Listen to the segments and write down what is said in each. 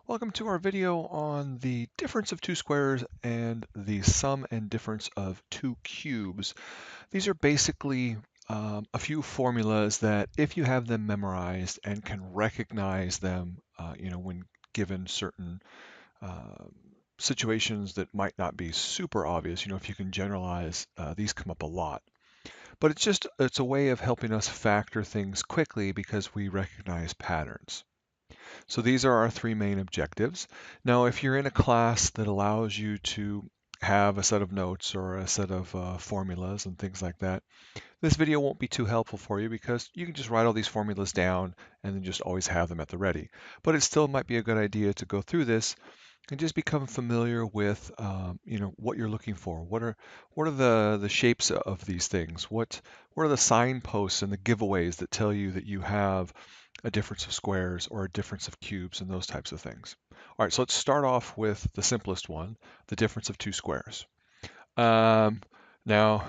Welcome to our video on the difference of two squares and the sum and difference of two cubes. These are basically a few formulas that if you have them memorized and can recognize them, when given certain uh, situations that might not be super obvious, if you can generalize, these come up a lot. But it's a way of helping us factor things quickly because we recognize patterns. So these are our three main objectives. Now, if you're in a class that allows you to have a set of notes or a set of formulas and things like that, this video won't be too helpful for you because you can just write all these formulas down and then just always have them at the ready. But it still might be a good idea to go through this and just become familiar with what you're looking for. What are the shapes of these things? What are the signposts and the giveaways that tell you that you have a difference of squares or a difference of cubes and those types of things? All right, so let's start off with the simplest one, the difference of two squares. Um, Now,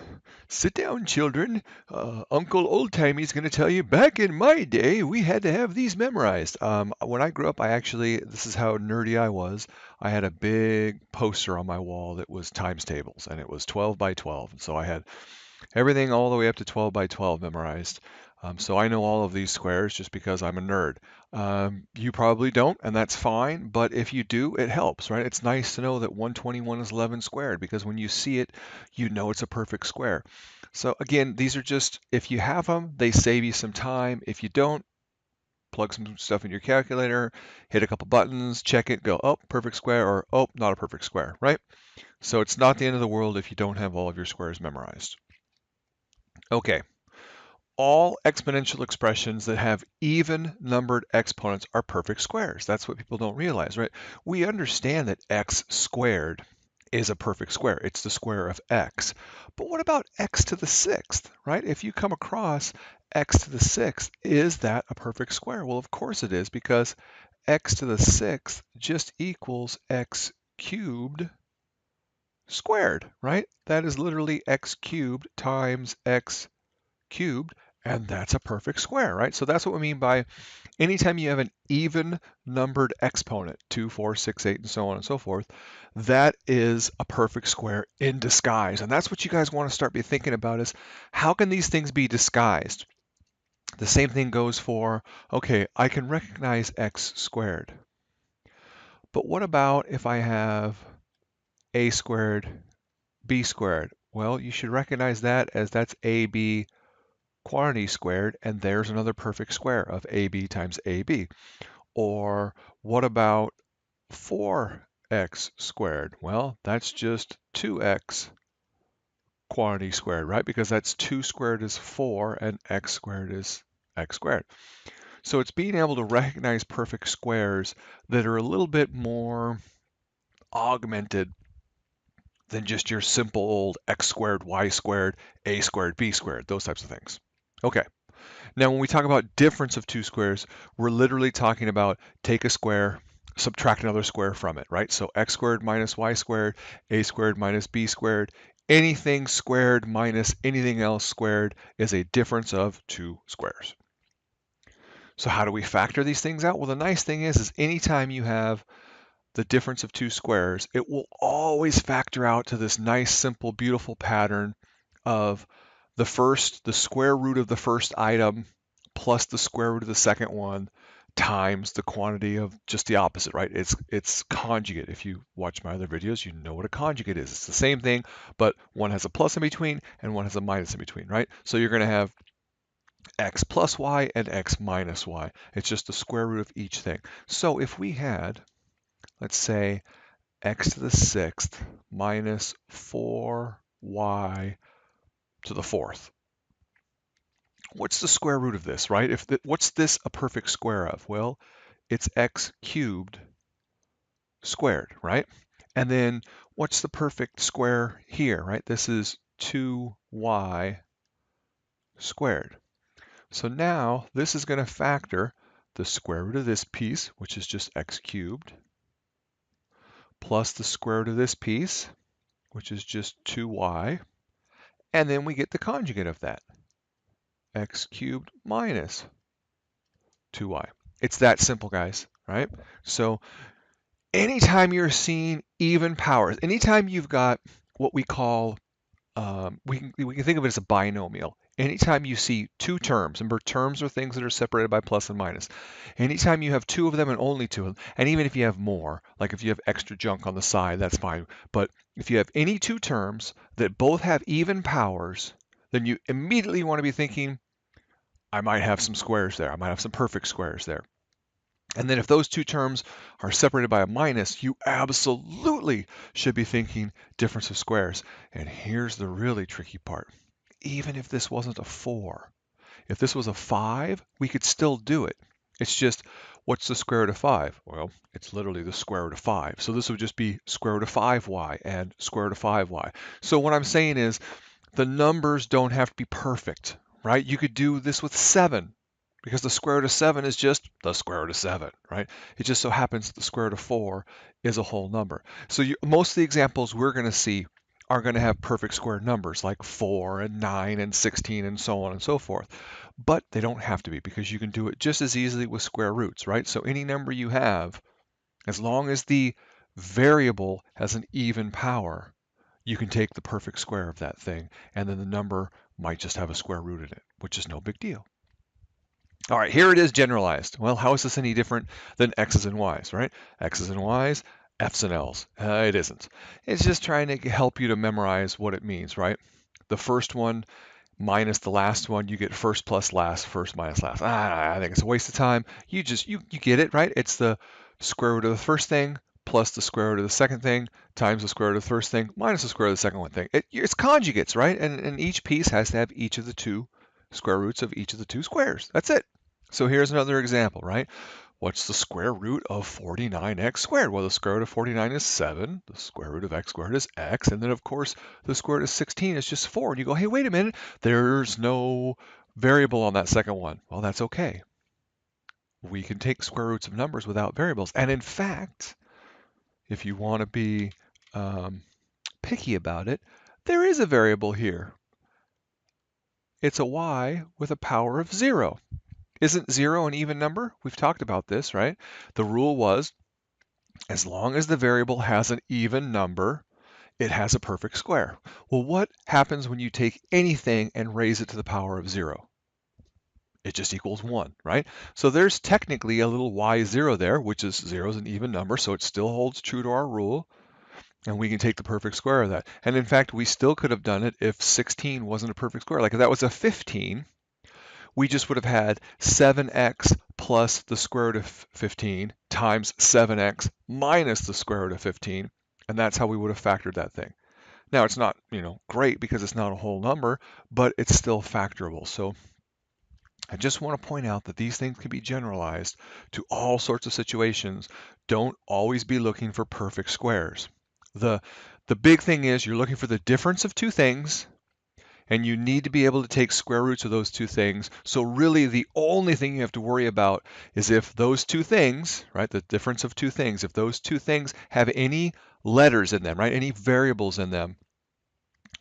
sit down, children. Uncle Oldtimey is going to tell you, back in my day, we had to have these memorized. When I grew up, this is how nerdy I was. I had a big poster on my wall that was times tables, and it was 12 by 12. So I had everything all the way up to 12 by 12 memorized. So I know all of these squares just because I'm a nerd. You probably don't, and that's fine, but if you do, it helps, right? It's nice to know that 121 is 11 squared because when you see it, you know it's a perfect square. So again, these are just, if you have them, they save you some time. If you don't, plug some stuff in your calculator, hit a couple buttons, check it, go, oh, perfect square, or oh, not a perfect square, right? So it's not the end of the world if you don't have all of your squares memorized. Okay, all exponential expressions that have even numbered exponents are perfect squares. That's what people don't realize, right? We understand that x squared is a perfect square. It's the square of x. But what about x to the sixth, right? If you come across x to the sixth, is that a perfect square? Well, of course it is, because x to the sixth just equals x cubed squared, right? That is literally x cubed times x cubed, and that's a perfect square, right? So that's what we mean by anytime you have an even numbered exponent, 2, 4, 6, 8, and so on and so forth, that is a perfect square in disguise. And that's what you guys want to start be thinking about is, how can these things be disguised? The same thing goes for, okay, I can recognize x squared. But what about if I have a squared, b squared? Well, you should recognize that as that's ab quantity squared, and there's another perfect square of AB times AB. Or what about 4x squared? Well, that's just 2x quantity squared, right? Because that's 2 squared is 4 and x squared is x squared. So it's being able to recognize perfect squares that are a little bit more augmented than just your simple old x squared, y squared, a squared, b squared, those types of things. Okay. Now, when we talk about difference of two squares, we're literally talking about take a square, subtract another square from it, right? So x squared minus y squared, a squared minus b squared, anything squared minus anything else squared is a difference of two squares. So how do we factor these things out? Well, the nice thing is anytime you have the difference of two squares, it will always factor out to this nice, simple, beautiful pattern of the square root of the first item plus the square root of the second one times the quantity of just the opposite, right? It's conjugate. If you watch my other videos, you know what a conjugate is. It's the same thing, but one has a plus in between and one has a minus in between, right? So you're going to have x plus y and x minus y. It's just the square root of each thing. So if we had, let's say, x to the sixth minus 4y to the fourth. What's the square root of this, right? What's this a perfect square of? Well, it's x cubed squared, right? And then what's the perfect square here, right? This is 2y squared. So now this is going to factor the square root of this piece, which is just x cubed, plus the square root of this piece, which is just 2y, and then we get the conjugate of that, x cubed minus 2y. It's that simple, guys, right? So anytime you're seeing even powers, anytime you've got what we call, we can think of it as a binomial. Anytime you see two terms, remember terms are things that are separated by plus and minus. Anytime you have two of them and only two of them, and even if you have more, like if you have extra junk on the side, that's fine. But if you have any two terms that both have even powers, then you immediately want to be thinking, I might have some squares there. I might have some perfect squares there. And then if those two terms are separated by a minus, you absolutely should be thinking difference of squares. And here's the really tricky part. Even if this wasn't a 4, if this was a 5, we could still do it. It's just, what's the square root of 5? Well, it's literally the square root of 5. So this would just be square root of 5y and square root of 5y. So what I'm saying is the numbers don't have to be perfect, right? You could do this with 7 because the square root of 7 is just the square root of 7, right? It just so happens that the square root of 4 is a whole number. So most of the examples we're going to see are going to have perfect square numbers like 4 and 9 and 16 and so on and so forth. But they don't have to be because you can do it just as easily with square roots, right? So any number you have, as long as the variable has an even power, you can take the perfect square of that thing, and then the number might just have a square root in it, which is no big deal. All right, here it is generalized. Well, how is this any different than x's and y's, right? X's and y's, f's and l's. It isn't. It's just trying to help you to memorize what it means, right? The first one minus the last one, you get first plus last, first minus last. I think it's a waste of time. You get it, right? It's the square root of the first thing plus the square root of the second thing times the square root of the first thing minus the square root of the second one thing. It's conjugates, right? And each piece has to have each of the two square roots of each of the two squares. That's it. So here's another example, right? What's the square root of 49x squared? Well, the square root of 49 is 7. The square root of x squared is x. And then, of course, the square root of 16 is just 4. And you go, hey, wait a minute. There's no variable on that second one. Well, that's okay. We can take square roots of numbers without variables. And in fact, if you want to be picky about it, there is a variable here. It's a y with a power of 0. Isn't 0 an even number? We've talked about this, right? The rule was, as long as the variable has an even number, it has a perfect square. Well, what happens when you take anything and raise it to the power of 0? It just equals 1, right? So there's technically a little y0 there, which is 0 is an even number, so it still holds true to our rule, and we can take the perfect square of that. And in fact, we still could have done it if 16 wasn't a perfect square. Like if that was a 15, we just would have had 7x plus the square root of 15 times 7x minus the square root of 15, and that's how we would have factored that thing. Now, it's not, great because it's not a whole number, but it's still factorable. So I just want to point out that these things can be generalized to all sorts of situations. Don't always be looking for perfect squares. The big thing is you're looking for the difference of two things, and you need to be able to take square roots of those two things. So really the only thing you have to worry about is if those two things, right, the difference of two things, if those two things have any letters in them, right, any variables in them,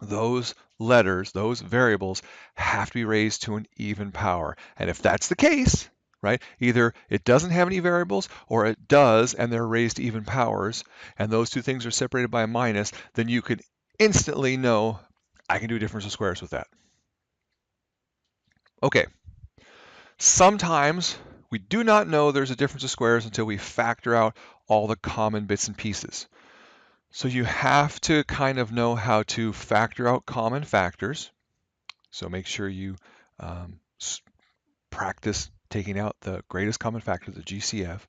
those letters, those variables have to be raised to an even power. And if that's the case, right, either it doesn't have any variables or it does and they're raised to even powers and those two things are separated by a minus, then you could instantly know I can do difference of squares with that. Okay, sometimes we do not know there's a difference of squares until we factor out all the common bits and pieces. So you have to kind of know how to factor out common factors. So make sure you practice taking out the greatest common factor, the GCF.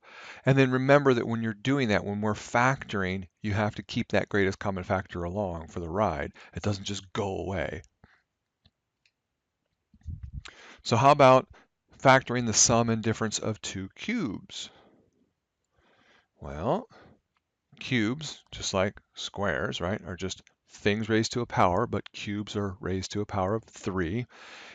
And then remember that when you're doing that, when we're factoring, you have to keep that greatest common factor along for the ride. It doesn't just go away. So how about factoring the sum and difference of two cubes? Well, cubes, just like squares, right, are just things raised to a power, but cubes are raised to a power of 3.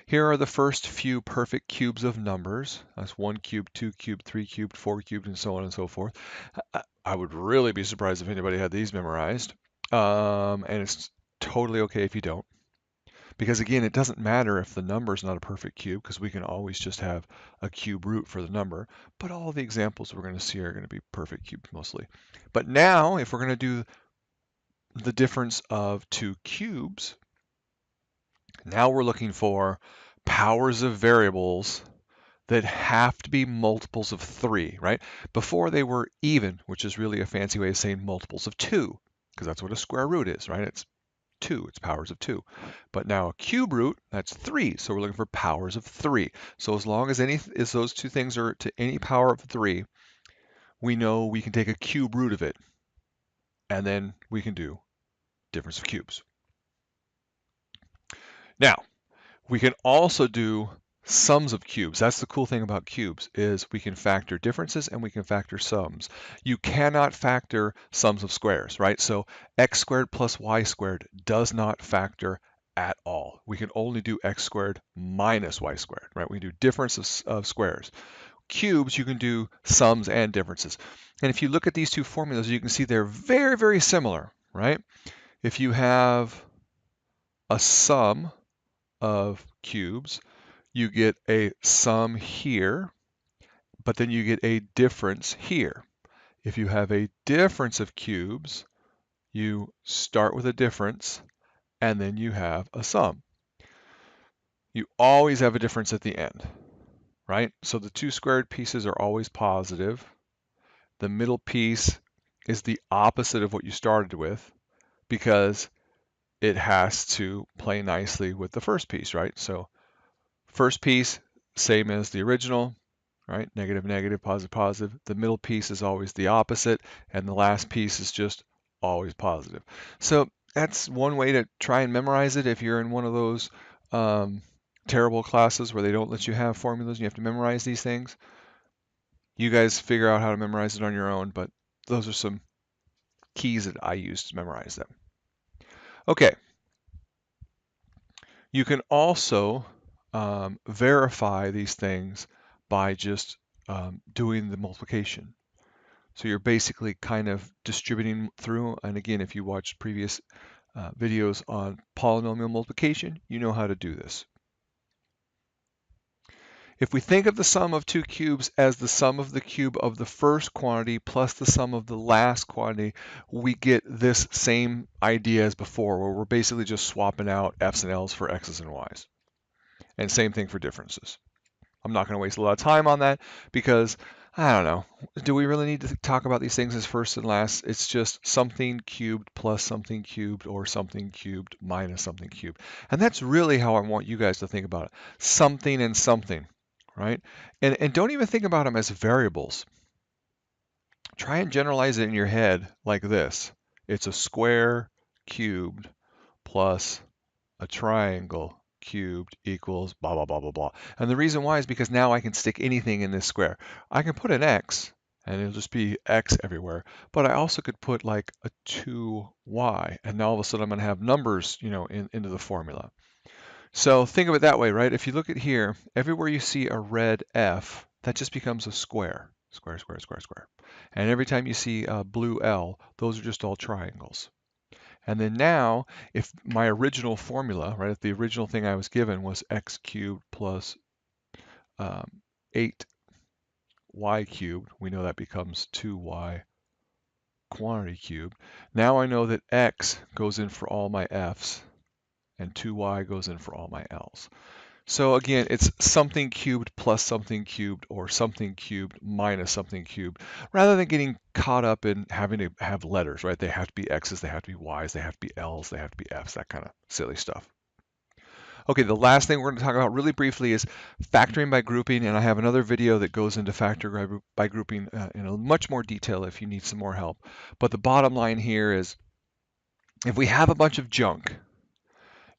Here are the first few perfect cubes of numbers. That's 1 cubed, 2 cubed, 3 cubed, 4 cubed, and so on and so forth. I would really be surprised if anybody had these memorized. And it's totally okay if you don't. Because again, it doesn't matter if the number is not a perfect cube, because we can always just have a cube root for the number, but all the examples we're going to see are going to be perfect cubes mostly. But now, if we're going to do the difference of two cubes, now we're looking for powers of variables that have to be multiples of 3, right? Before they were even, which is really a fancy way of saying multiples of 2, because that's what a square root is, right? It's 2, it's powers of 2. But now a cube root, that's 3, so we're looking for powers of 3. So as long as those two things are to any power of 3, we know we can take a cube root of it, and then we can do difference of cubes. Now, we can also do sums of cubes. That's the cool thing about cubes, is we can factor differences and we can factor sums. You cannot factor sums of squares, right? So x squared plus y squared does not factor at all. We can only do x squared minus y squared, right? We can do difference of squares. Cubes, you can do sums and differences. And if you look at these two formulas, you can see they're very, very similar, right? If you have a sum of cubes, you get a sum here, but then you get a difference here. If you have a difference of cubes, you start with a difference, and then you have a sum. You always have a difference at the end, right? So the two squared pieces are always positive. The middle piece is the opposite of what you started with, because it has to play nicely with the first piece, right? So first piece, same as the original, right? Negative, negative, positive, positive. The middle piece is always the opposite, and the last piece is just always positive. So that's one way to try and memorize it if you're in one of those terrible classes where they don't let you have formulas and you have to memorize these things. You guys figure out how to memorize it on your own, but those are some keys that I use to memorize them. Okay. You can also verify these things by just doing the multiplication. So you're basically kind of distributing through, and again, if you watched previous videos on polynomial multiplication, you know how to do this. If we think of the sum of two cubes as the sum of the cube of the first quantity plus the sum of the last quantity, we get this same idea as before, where we're basically just swapping out f's and l's for x's and y's. And same thing for differences. I'm not going to waste a lot of time on that because, I don't know, do we really need to talk about these things as first and last? It's just something cubed plus something cubed, or something cubed minus something cubed. And that's really how I want you guys to think about it. Something and something, right? And don't even think about them as variables. Try and generalize it in your head like this. It's a square cubed plus a triangle cubed equals blah, blah, blah, blah, blah. And the reason why is because now I can stick anything in this square. I can put an x, and it'll just be x everywhere. But I also could put like a 2y, and now all of a sudden I'm going to have numbers, into the formula. So think of it that way, right? If you look at here, everywhere you see a red f, that just becomes a square. Square, square, square, square. And every time you see a blue L, those are just all triangles. And then now, if my original formula, right, if the original thing I was given was x cubed plus 8y cubed, we know that becomes 2y quantity cubed. Now I know that x goes in for all my f's, and 2y goes in for all my l's. So again, it's something cubed plus something cubed, or something cubed minus something cubed, rather than getting caught up in having to have letters, right? They have to be x's, they have to be y's, they have to be l's, they have to be f's, that kind of silly stuff. Okay, the last thing we're going to talk about really briefly is factoring by grouping, and I have another video that goes into factor by grouping in a much more detail if you need some more help. But the bottom line here is, if we have a bunch of junk,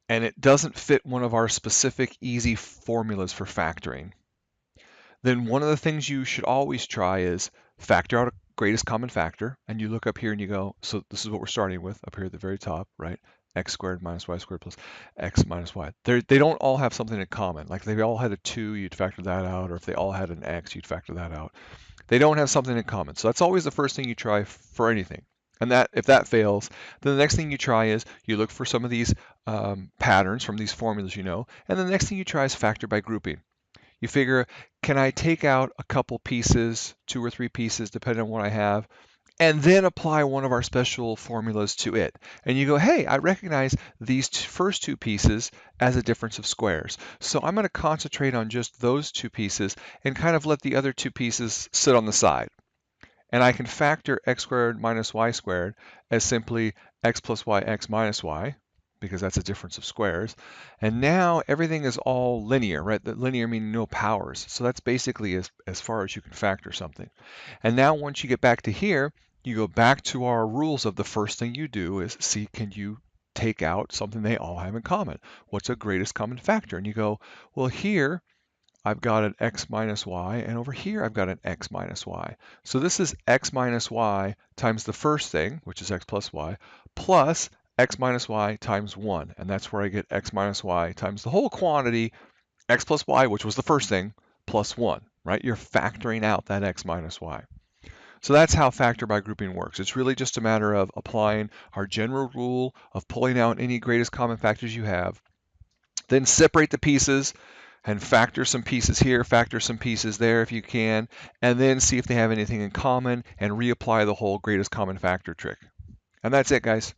and it doesn't fit one of our specific easy formulas for factoring, then one of the things you should always try is factor out a greatest common factor. And you look up here and you go, so this is what we're starting with up here at the very top, right? X squared minus y squared plus x minus y. They don't all have something in common. Like if they all had a 2, you'd factor that out, or if they all had an x, you'd factor that out. They don't have something in common. So that's always the first thing you try for anything. And that if that fails, then the next thing you try is you look for some of these patterns from these formulas you know, and the next thing you try is factor by grouping. You figure, can I take out a couple pieces, 2 or 3 pieces, depending on what I have, and then apply one of our special formulas to it. And you go, hey, I recognize these first 2 pieces as a difference of squares. So I'm going to concentrate on just those 2 pieces and kind of let the other 2 pieces sit on the side. And I can factor x squared minus y squared as simply x plus y x minus y, because that's a difference of squares. And now everything is all linear, right? The linear meaning no powers. So that's basically as far as you can factor something. And now once you get back to here, you go back to our rules of the first thing you do is see, can you take out something they all have in common? What's a greatest common factor? And you go, well, here I've got an x minus y, and over here I've got an x minus y. So this is x minus y times the first thing, which is x plus y, plus x minus y times 1. And that's where I get x minus y times the whole quantity, x plus y, which was the first thing, plus 1, right? You're factoring out that x minus y. So that's how factor by grouping works. It's really just a matter of applying our general rule of pulling out any greatest common factors you have, then separate the pieces and factor some pieces here, factor some pieces there if you can, and then see if they have anything in common and reapply the whole greatest common factor trick. And that's it, guys.